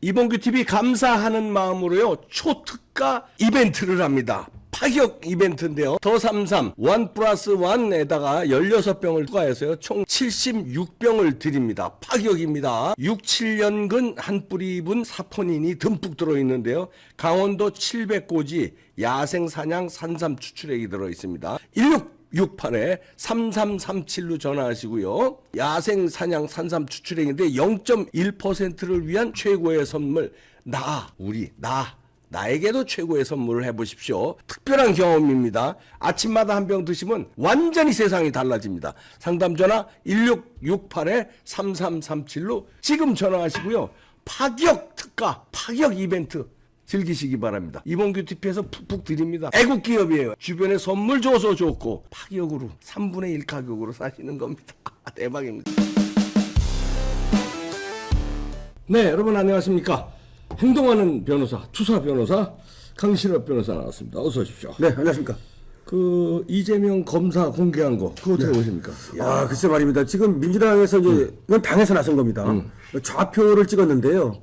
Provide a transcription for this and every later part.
이봉규 TV 감사하는 마음으로요 초특가 이벤트를 합니다. 파격 이벤트인데요. 더 삼삼 1+1에다가 16병을 추가해서요 총 76병을 드립니다. 파격입니다. 6, 7년근 한 뿌리 입은 사포닌이 듬뿍 들어있는데요. 강원도 700고지 야생사냥 산삼 추출액이 들어있습니다. 1668에 3337로 전화하시고요. 야생사냥 산삼 추출액인데 0.1%를 위한 최고의 선물 나에게도 최고의 선물을 해보십시오. 특별한 경험입니다. 아침마다 한 병 드시면 완전히 세상이 달라집니다. 상담전화 1668-3337로 지금 전화하시고요. 파격 특가, 파격 이벤트 즐기시기 바랍니다. 이봉규 TV에서 푹푹 드립니다. 애국기업이에요. 주변에 선물 줘서 좋고 파격으로 3분의 1 가격으로 사시는 겁니다. 대박입니다. 네, 여러분 안녕하십니까. 행동하는 변호사, 투사 변호사 강신업 변호사 나왔습니다. 어서 오십시오. 네, 안녕하십니까. 그 이재명 검사 공개한 거 그거 어떻게 보십니까? 아, 글쎄 말입니다. 지금 민주당에서 이제 이건 당에서 나선 겁니다. 좌표를 찍었는데요.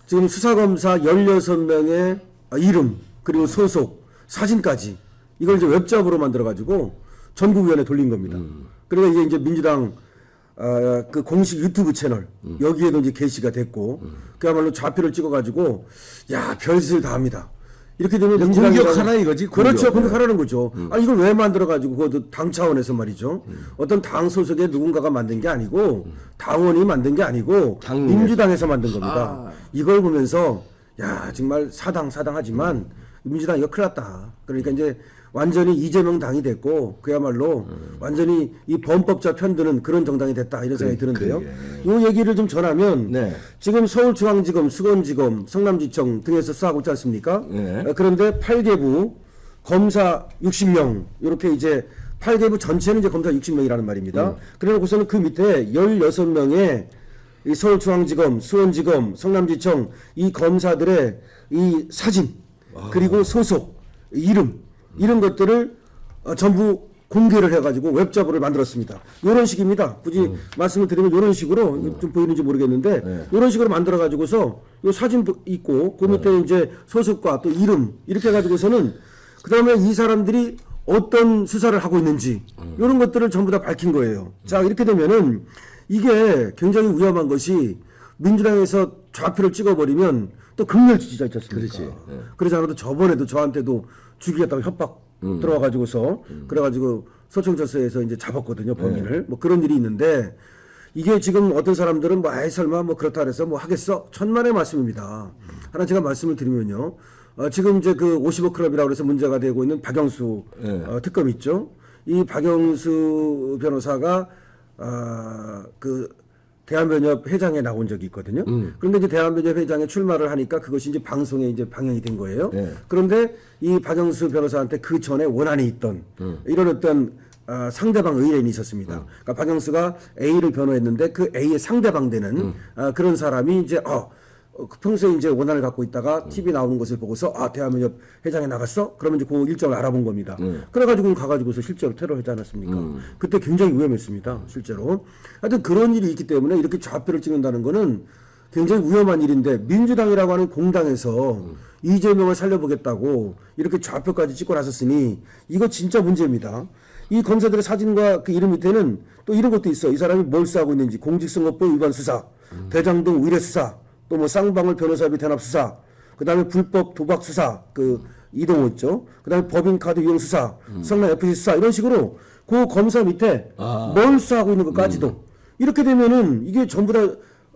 지금 수사검사 16명의 이름 그리고 소속 사진까지 이걸 이제 웹잡으로 만들어가지고 전국위원회 돌린 겁니다. 그러니까 이게 이제 민주당 그 공식 유튜브 채널 여기에도 이제 게시가 됐고 그야말로 좌표를 찍어가지고 야 별짓을 다 합니다. 이렇게 되면 공격하라 이거지. 그렇죠. 공격하라는 거죠. 아 이걸 왜 만들어가지고 그것도 당 차원에서 말이죠. 어떤 당 소속의 누군가가 만든 게 아니고 당원이 만든 게 아니고 민주당에서 만든 겁니다. 이걸 보면서 야 정말 사당하지만 민주당 이거 큰일 났다. 그러니까 이제 완전히 이재명 당이 됐고 그야말로 완전히 이 범법자 편드는 그런 정당이 됐다 이런 생각이 드는데요. 이 얘기를 좀 전하면 지금 서울중앙지검, 수원지검, 성남지청 등에서 수사하고 있지 않습니까? 그런데 8개부 검사 60명 이렇게 이제 8개부 전체는 이제 검사 60명이라는 말입니다. 그래놓고서는 그 밑에 16명의 이 서울중앙지검, 수원지검, 성남지청 이 검사들의 이 사진 그리고 소속 이런 것들을 전부 공개를 해가지고 웹잡으로 만들었습니다. 이런 식입니다. 굳이 말씀을 드리면 이런 식으로 좀 보이는지 모르겠는데 이런 식으로 만들어가지고서 이 사진도 있고 그 밑에 이제 소속과 또 이름 이렇게 해가지고서는 그 다음에 이 사람들이 어떤 수사를 하고 있는지 이런 것들을 전부 다 밝힌 거예요. 자 이렇게 되면은 이게 굉장히 위험한 것이 민주당에서 좌표를 찍어버리면 또 극렬 지지자 있지 않습니까? 그러지 않아도 저번에도 저한테도 죽이겠다고 협박 들어와가지고서 그래가지고 서청처서에서 이제 잡았거든요 범인을. 뭐 그런 일이 있는데 이게 지금 어떤 사람들은 뭐 아이 설마 뭐 그렇다 그래서 뭐 하겠어 천만의 말씀입니다. 하나 제가 말씀을 드리면요. 지금 이제 그 50억 클럽이라고 해서 문제가 되고 있는 박영수 특검 있죠. 이 박영수 변호사가 그 대한변협 회장에 나온 적이 있거든요. 그런데 이제 대한변협 회장에 출마를 하니까 그것이 이제 방송에 이제 방영이 된 거예요. 그런데 이 박영수 변호사한테 그 전에 원한이 있던 이런 어떤 상대방 의뢰인이 있었습니다. 그러니까 박영수가 A를 변호했는데 그 A의 상대방 되는 그런 사람이 이제 평소에 이제 원한을 갖고 있다가 TV 나오는 것을 보고서 대한변협 회장에 나갔어? 그러면 이제 그 일정을 알아본 겁니다. 그래가지고 가가지고서 실제로 테러하지 않았습니까? 그때 굉장히 위험했습니다. 실제로. 하여튼 그런 일이 있기 때문에 이렇게 좌표를 찍는다는 거는 굉장히 위험한 일인데 민주당이라고 하는 공당에서 이재명을 살려보겠다고 이렇게 좌표까지 찍고 나섰으니 이거 진짜 문제입니다. 이 검사들의 사진과 그 이름 밑에는 또 이런 것도 있어. 이 사람이 뭘 수사하고 있는지 공직선거법 위반 수사, 대장동 의뢰 수사, 또 뭐 쌍방울 변호사비 대납 수사, 그 다음에 불법 도박 수사, 그 이동호 있죠. 그 다음에 법인카드 이용 수사, 성남 FC 수사 이런 식으로 그 검사 밑에 뭘 수사하고 있는 것까지도 이렇게 되면은 이게 전부 다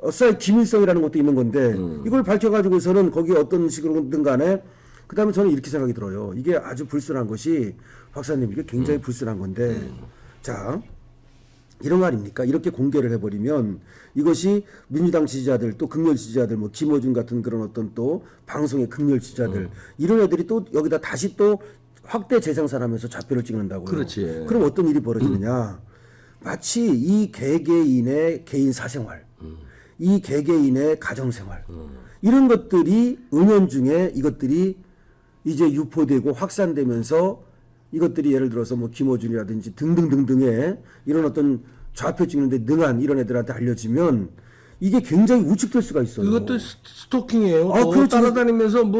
수사의 기밀성이라는 것도 있는 건데 이걸 밝혀가지고서는 거기에 어떤 식으로든 간에 그 다음에 저는 이렇게 생각이 들어요. 이게 아주 불순한 것이 박사님 이게 굉장히 불순한 건데 자. 이런 거 아닙니까? 이렇게 공개를 해버리면 이것이 민주당 지지자들 또 극렬 지지자들 뭐 김어준 같은 그런 어떤 또 방송의 극렬 지지자들 이런 애들이 또 여기다 다시 또 확대 재생산하면서 좌표를 찍는다고요. 그렇지. 그럼 어떤 일이 벌어지느냐? 마치 이 개개인의 개인 사생활, 이 개개인의 가정생활 이런 것들이 은연중에 이것들이 이제 유포되고 확산되면서 이것들이 예를 들어서 뭐 김어준이라든지 등등등등의 이런 어떤 좌표 찍는데 능한 이런 애들한테 알려지면 이게 굉장히 우측될 수가 있어요. 그것도 스토킹이에요. 아, 그렇죠. 따라다니면서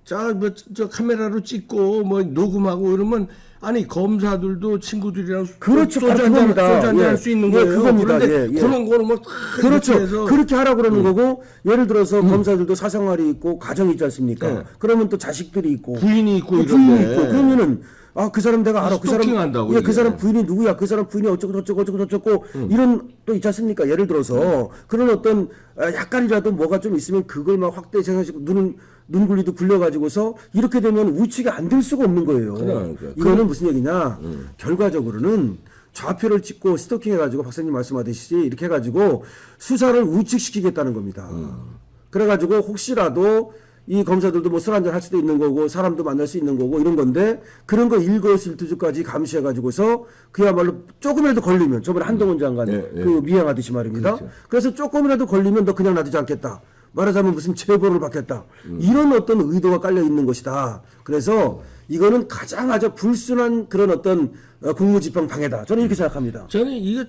저 카메라로 찍고 뭐 녹음하고 이러면 아니 검사들도 친구들이랑 그렇죠. 소주 바로 한잔 그겁니다. 예. 할 수 있는 예, 거예요. 그겁니다. 그런데 예, 예. 그런 거는 뭐 그렇죠. 이렇게 해서 그렇게 하라고 그러는 거고, 예를 들어서 검사들도 사생활이 있고 가정이 있지 않습니까? 네. 그러면 또 자식들이 있고 부인이 있고 부인이 이런데. 있고 그러면은 그 사람 내가 알아. 그 사람 스토킹한다고, 예, 이게. 그 사람 부인이 누구야? 그 사람 부인이 어쩌고 저쩌고 이런 또 있지 않습니까? 예를 들어서 그런 어떤 약간이라도 뭐가 좀 있으면 그걸 막 확대 생각하시고 눈 굴리도 굴려가지고서 이렇게 되면 우측이 안 될 수가 없는 거예요. 그러니까. 이거는 무슨 얘기냐? 결과적으로는 좌표를 찍고 스토킹해가지고 박사님 말씀하듯이 이렇게 해가지고 수사를 우측시키겠다는 겁니다. 그래가지고 혹시라도 이 검사들도 뭐 술 한잔 할 수도 있는 거고 사람도 만날 수 있는 거고 이런 건데 그런 거 일거수일투족까지 감시해가지고서 그야말로 조금이라도 걸리면 저번에 한동훈 장관 그 미행하듯이 말입니다. 그래서 조금이라도 걸리면 너 그냥 놔두지 않겠다. 말하자면 무슨 제보를 받겠다. 이런 어떤 의도가 깔려 있는 것이다. 그래서 이거는 가장 아주 불순한 그런 어떤 국무집행 방해다. 저는 이렇게 생각합니다. 저는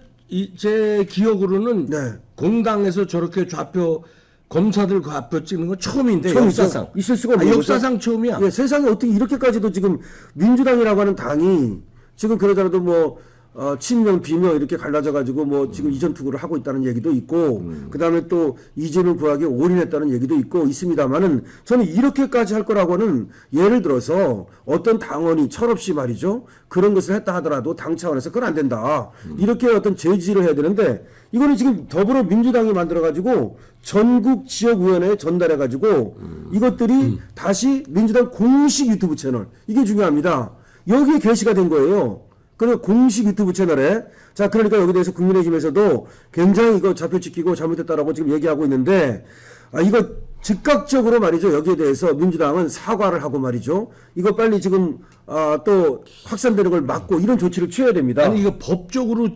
제 기억으로는 네. 공당에서 저렇게 좌표 검사들 좌표 찍는 건 처음인데 처음이죠. 역사상 있을 수가 없는 거죠. 역사상 처음이야. 예, 세상에 어떻게 이렇게까지도 지금 민주당이라고 하는 당이 지금 그러더라도 뭐 친명 비명 이렇게 갈라져 가지고 뭐 지금 이전 투구를 하고 있다는 얘기도 있고 그다음에 또 이재명 구하기에 올인했다는 얘기도 있고 있습니다만은 저는 이렇게까지 할 거라고는 예를 들어서 어떤 당원이 철없이 말이죠 그런 것을 했다 하더라도 당 차원에서 그건 안 된다 이렇게 어떤 제지를 해야 되는데 이거는 지금 더불어민주당이 만들어 가지고 전국 지역위원회에 전달해 가지고 이것들이 다시 민주당 공식 유튜브 채널 이게 중요합니다. 여기에 게시가 된 거예요. 그리고 공식 유튜브 채널에 자 그러니까 여기 대해서 국민의힘에서도 굉장히 이거 좌표 찍히고 잘못했다라고 지금 얘기하고 있는데 이거 즉각적으로 말이죠 여기에 대해서 민주당은 사과를 하고 말이죠 이거 빨리 지금 또 확산되는 걸 막고 이런 조치를 취해야 됩니다. 아니 이거 법적으로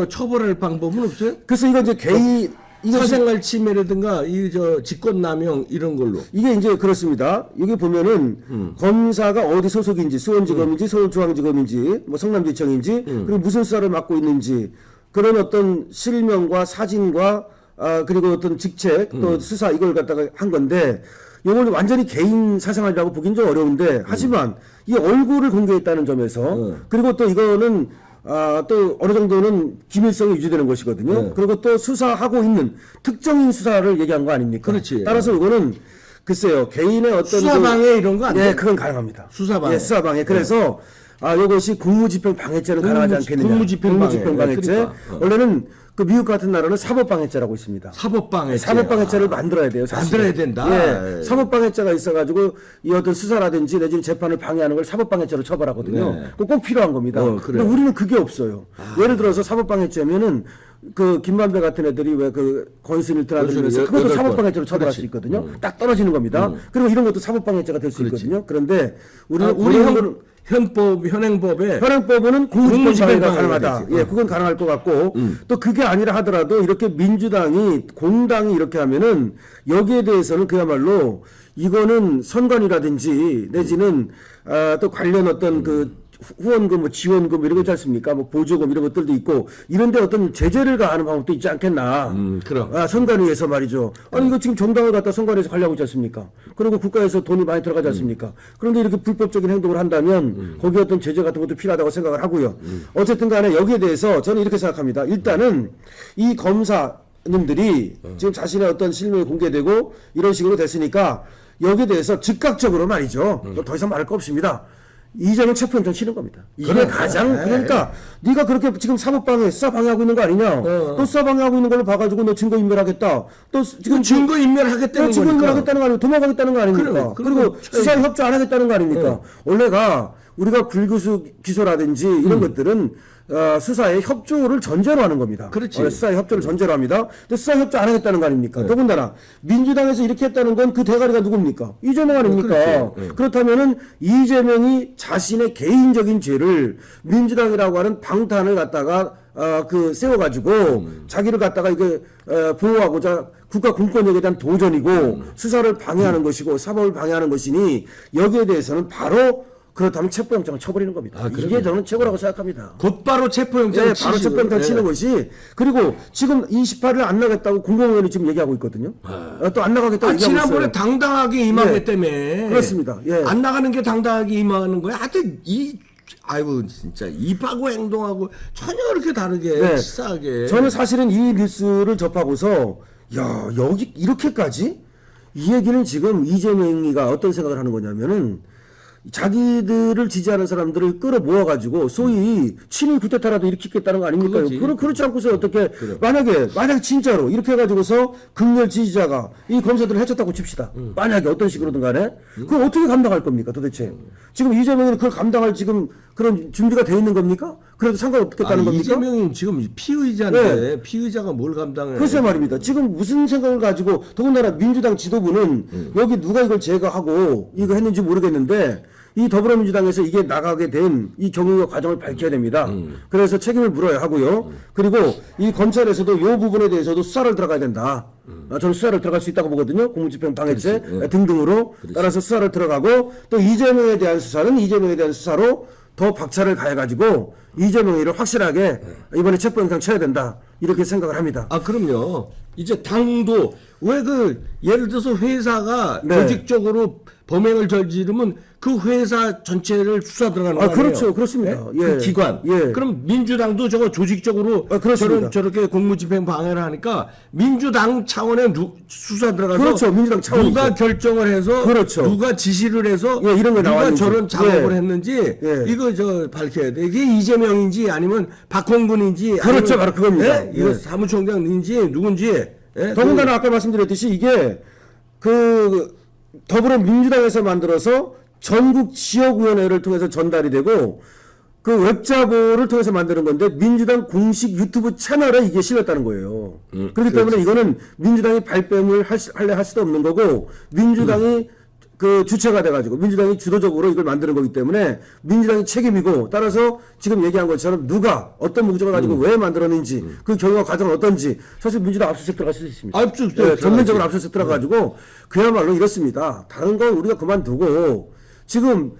처벌할 방법은 없어요? 그래서 이거 이제 개인 사생활 침해라든가 직권남용 이런 걸로. 이게 이제 그렇습니다. 여기 보면은 검사가 어디 소속인지 수원지검인지 서울중앙지검인지 뭐 성남지청인지 그리고 무슨 수사를 맡고 있는지 그런 어떤 실명과 사진과 그리고 어떤 직책 또 수사 이걸 갖다가 한 건데 이걸 완전히 개인 사생활이라고 보긴 좀 어려운데 하지만 이 얼굴을 공개했다는 점에서 그리고 또 이거는 또 어느 정도는 기밀성이 유지되는 것이거든요. 그리고 또 수사하고 있는 특정인 수사를 얘기한 거 아닙니까? 그렇지. 따라서 이거는 글쎄요 개인의 어떤 수사방해 이런 거 안 돼? 예, 그건 가능합니다. 수사방해. 예, 수사방해. 그래서 이것이 국무집행 방해죄는 가능하지 않겠느냐? 국무집행 방해. 방해죄. 원래는 그 미국 같은 나라는 사법방해죄라고 있습니다. 사법방해죄. 사법방해죄를 만들어야 돼요. 사실. 만들어야 된다. 예, 사법방해죄가 있어가지고 이 어떤 수사라든지 내지는 재판을 방해하는 걸 사법방해죄로 처벌하거든요. 네. 그거 꼭 필요한 겁니다. 그래요. 근데 우리는 그게 없어요. 예를 들어서 사법방해죄면은 그 김만배 같은 애들이 왜 그 권순일트라든지 권순일 그것도 여덟 사법방해죄로 건. 처벌할 그렇지. 수 있거든요. 딱 떨어지는 겁니다. 그리고 이런 것도 사법방해죄가 될 수 있거든요. 그런데 우리는 우리 그런 거는 현행법에 현행법은 국무집행 방해가 가능하다. 되지. 예, 그건 가능할 것 같고 또 그게 아니라 하더라도 이렇게 민주당이 공당이 이렇게 하면은 여기에 대해서는 그야말로 이거는 선관위라든지 내지는 또 관련 어떤 그 후원금, 뭐 지원금 이런 거 있지 않습니까? 뭐 보조금 이런 것들도 있고 이런데 어떤 제재를 가하는 방법도 있지 않겠나? 그럼. 선관위에서 말이죠. 아니 이거 지금 정당을 갖다 선관위에서 관리하고 있지 않습니까? 그리고 국가에서 돈이 많이 들어가지 않습니까? 그런데 이렇게 불법적인 행동을 한다면 거기에 어떤 제재 같은 것도 필요하다고 생각을 하고요. 어쨌든 간에 여기에 대해서 저는 이렇게 생각합니다. 일단은 이 검사님들이 지금 자신의 어떤 실명이 공개되고 이런 식으로 됐으니까 여기에 대해서 즉각적으로 말이죠. 더 이상 말할 거 없습니다. 이재명 체포영장 치는 겁니다. 이게 그래. 가장 그러니까 네가 그렇게 지금 사법방해 수사 방해하고 있는 거 아니냐? 또 수사 방해하고 있는 걸로 봐가지고 너 증거 인멸하겠다. 또 지금 증거 인멸하겠다는 증거 거니까. 인멸하겠다는 거 아니고 도망가겠다는 거 아닙니까? 그리고 수사에 협조 안 하겠다는 거 아닙니까? 원래가 우리가 불구수 기소라든지 이런 것들은 수사에 협조를 전제로 하는 겁니다. 그렇지. 수사에 협조를 전제로 합니다. 근데 수사에 협조 안 하겠다는 거 아닙니까? 더군다나 민주당에서 이렇게 했다는 건 그 대가리가 누굽니까? 이재명 아닙니까? 그렇다면은 이재명이 자신의 개인적인 죄를 민주당이라고 하는 방탄을 갖다가 세워가지고 자기를 갖다가 이게 보호하고자 국가 공권력에 대한 도전이고 수사를 방해하는 것이고 사법을 방해하는 것이니 여기에 대해서는 바로 그렇다면 체포영장을 쳐버리는 겁니다. 아, 이게 저는 최고라고 생각합니다. 곧바로 체포영장 네, 바로 체포영장 치는 것이. 그리고 지금 28일 안 나겠다고 공공의원이 지금 얘기하고 있거든요. 또 안 나가겠다고 얘기하고 지난번에 있어요. 당당하게 임하겠다며. 그렇습니다. 예. 안 나가는 게 당당하게 임하는 거야. 하여튼 아이고 진짜 입하고 행동하고 전혀 그렇게 다르게 네. 치사하게. 저는 사실은 이 뉴스를 접하고서 야 여기 이렇게까지 이 얘기는 지금 이재명이가 어떤 생각을 하는 거냐면은 자기들을 지지하는 사람들을 끌어모아 가지고 소위 친일 쿠데타라도 일으키겠다는 거 아닙니까? 그거지. 그렇지 않고서 어떻게 만약에 진짜로 이렇게 해가지고서 극렬 지지자가 이 검사들을 해쳤다고 칩시다. 만약에 어떤 식으로든 간에 그걸 어떻게 감당할 겁니까 도대체? 지금 이재명이 그걸 감당할 지금 그런 준비가 돼 있는 겁니까? 그래도 상관없겠다는 겁니까? 이재명이 지금 피의자인데 네. 피의자가 뭘 감당해? 글쎄 말입니다. 지금 무슨 생각을 가지고 더군다나 민주당 지도부는 여기 누가 이걸 제거하고 이거 했는지 모르겠는데 이 더불어민주당에서 이게 나가게 된 이 경영의 과정을 밝혀야 됩니다. 그래서 책임을 물어야 하고요. 그리고 이 검찰에서도 이 부분에 대해서도 수사를 들어가야 된다. 저는 수사를 들어갈 수 있다고 보거든요. 공무집행 방해죄 등등으로 따라서 수사를 들어가고 또 이재명에 대한 수사는 이재명에 대한 수사로 더 박차를 가해가지고 이재명이를 확실하게 이번에 체포영장 쳐야 된다. 이렇게 생각을 합니다. 아 그럼요. 이제 당도 왜 예를 들어서 회사가 네. 조직적으로 범행을 저지르면 그 회사 전체를 수사 들어가는 거 아니에요? 그렇죠. 그렇습니다. 네? 예. 그 기관. 예. 그럼 민주당도 저거 조직적으로 그렇습니다. 저렇게 공무집행 방해를 하니까 민주당 차원에 수사 들어가서 그렇죠. 민주당 차원이죠. 누가 결정을 해서 그렇죠. 누가 지시를 해서 예, 이런 거 누가 나왔는지. 저런 작업을 예. 했는지 예. 이거 밝혀야 돼. 이게 이재명인지 아니면 박홍근인지 그렇죠. 아니면, 바로 그겁니다. 예? 이거 예. 사무총장인지 누군지. 예? 더군다나 아까 말씀드렸듯이 이게 그 더불어민주당에서 만들어서 전국 지역위원회를 통해서 전달이 되고 그 웹자보를 통해서 만드는 건데 민주당 공식 유튜브 채널에 이게 실렸다는 거예요. 그렇기 때문에 이거는 민주당이 발뺌을 할 수도 없는 거고 민주당이 그 주체가 돼가지고 민주당이 주도적으로 이걸 만드는 거기 때문에 민주당이 책임이고 따라서 지금 얘기한 것처럼 누가 어떤 목적을 가지고 왜 만들었는지 그 경우와 과정은 어떤지 사실 민주당 압수수색 들어갈 수 있습니다. 압수수색 전면적으로 압수수색 들어가지고 그야말로 이렇습니다. 다른 건 우리가 그만두고 지금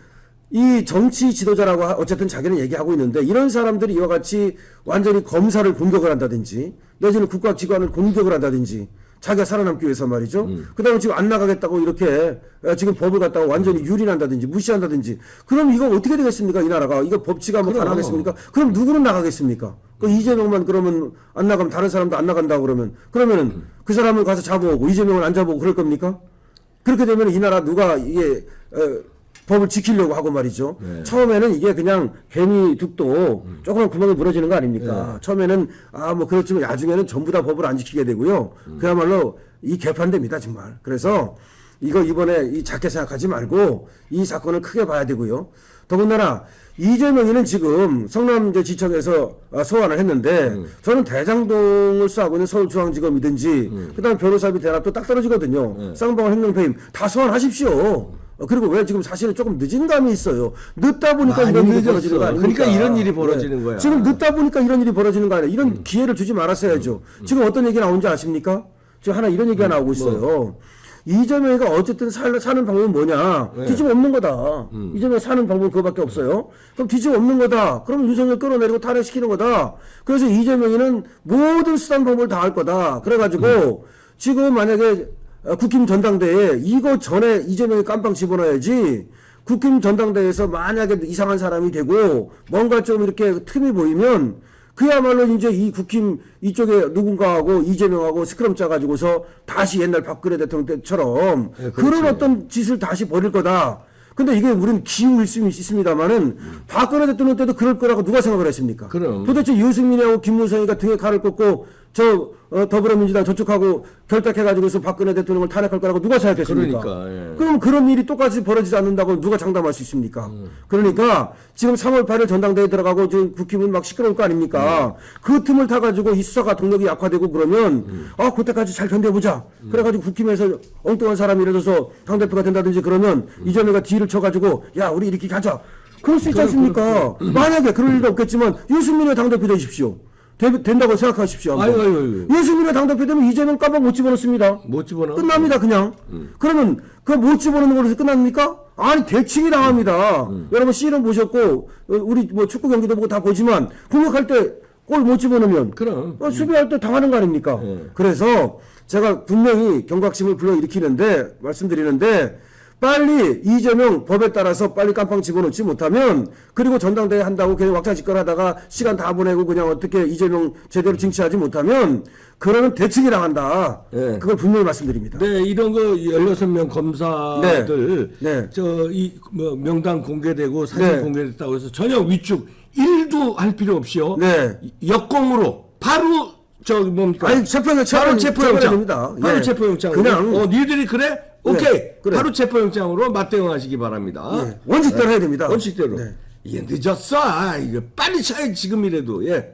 이 정치 지도자라고 어쨌든 자기는 얘기하고 있는데 이런 사람들이 이와 같이 완전히 검사를 공격을 한다든지 내지는 국가기관을 공격을 한다든지 자기가 살아남기 위해서 말이죠. 그다음에 지금 안 나가겠다고 이렇게 지금 법을 갖다가 완전히 유린한다든지 무시한다든지 그럼 이거 어떻게 되겠습니까? 이 나라가 이거 법치가 뭐 가능하겠습니까? 그럼 누구는 나가겠습니까? 그 이재명만 그러면 안 나가면 다른 사람도 안 나간다고 그러면은 그 사람을 가서 잡아오고 이재명을 안 잡아오고 그럴 겁니까? 그렇게 되면 이 나라 누가 이게 법을 지키려고 하고 말이죠. 네. 처음에는 이게 그냥 개미 둑도 조그만 구멍이 물어지는 거 아닙니까? 네. 처음에는 뭐 그렇지만 나중에는 전부 다 법을 안 지키게 되고요. 그야말로 이 개판됩니다 정말. 그래서 이거 이번에 이 작게 생각하지 말고 이 사건을 크게 봐야 되고요. 더군다나 이재명이는 지금 성남지청에서 소환을 했는데 저는 대장동을 수사하고 있는 서울중앙지검이든지 그다음 변호사비 대납도 딱 떨어지거든요. 쌍방울 횡령배임 다 소환하십시오. 그리고 왜 지금 사실은 조금 늦은 감이 있어요. 늦다 보니까 많이 이런 일이 늦었어. 벌어지는 거 아닙니까? 그러니까 이런 일이 벌어지는 거야. 지금 늦다 보니까 이런 일이 벌어지는 거 아니에요. 이런 기회를 주지 말았어야죠. 지금 어떤 얘기 나온지 아십니까? 지금 하나 이런 얘기가 나오고 있어요. 이재명이가 어쨌든 사는 방법은 뭐냐? 뒤집어 엎는 거다. 이재명 사는 방법은 그거밖에 없어요. 그럼 뒤집어 엎는 거다. 그럼 윤석열 끌어내리고 탄핵시키는 거다. 그래서 이재명이는 모든 수단 방법을 다 할 거다. 그래가지고 지금 만약에 국힘 전당대회에 이거 전에 이재명이 깜빵 집어넣어야지 국힘 전당대회에서 만약에 이상한 사람이 되고 뭔가 좀 이렇게 틈이 보이면 그야말로 이제 이 국힘 이쪽에 누군가하고 이재명하고 스크럼 짜가지고서 다시 옛날 박근혜 대통령 때처럼 그런 어떤 짓을 다시 벌일 거다. 근데 이게 우리는 기우일 수 있습니다만은 박근혜 대통령 때도 그럴 거라고 누가 생각을 했습니까? 그럼. 도대체 유승민하고 김무성이가 등에 칼을 꽂고 더불어민주당 저쪽하고 결탁해가지고서 박근혜 대통령을 탄핵할 거라고 누가 생각했습니까? 그러니까, 예. 그럼 그런 일이 똑같이 벌어지지 않는다고 누가 장담할 수 있습니까? 그러니까 지금 3월 8일 전당대회 들어가고 지금 국힘은 막 시끄러울 거 아닙니까? 그 틈을 타가지고 이 수사가 동력이 약화되고 그러면 그때까지 잘 견뎌보자. 그래가지고 국힘에서 엉뚱한 사람이 예를 들어서 당대표가 된다든지 그러면 이재명이가 뒤를 쳐가지고 야 우리 이렇게 가자. 그럴 수 있지 않습니까? 만약에 그럴 일도 없겠지만 유승민이 당대표 되십시오. 된다고 생각하십시오. 아이고. 유승민이 당대표 되면 이재명 깜빡 못 집어넣습니다. 못 집어넣어. 끝납니다 그냥. 그러면 그 못 집어넣는 걸로 끝납니까? 아니 대칭이 당합니다. 여러분 C는 보셨고 우리 뭐 축구 경기도 보고 다 보지만 공격할 때 골 못 집어넣으면 그럼. 수비할 때 당하는 거 아닙니까? 그래서 제가 분명히 경각심을 불러일으키는데 말씀드리는데 빨리 이재명 법에 따라서 빨리 깜빵 집어넣지 못하면 그리고 전당대회 한다고 그냥 왁자지껄하다가 시간 다 보내고 그냥 어떻게 이재명 제대로 징치하지 못하면 그러면 대칭이 당한다. 네. 그걸 분명히 말씀드립니다. 네, 이런 거 16명 검사들 네. 뭐 명단 공개되고 사진 네. 공개됐다고 해서 전혀 위축 1도 할 필요 없이요. 네. 역공으로 바로 뭡니까? 아니 바로 체포영장. 됩니다. 바로 예. 체포영장으로. 그냥 니들이 그래? 오케이. 그래. 바로 체포영장으로 맞대응하시기 바랍니다. 원칙대로 해야 됩니다. 원칙대로. 네. 이게 늦었어. 이거 빨리 차야지 지금이라도. 예.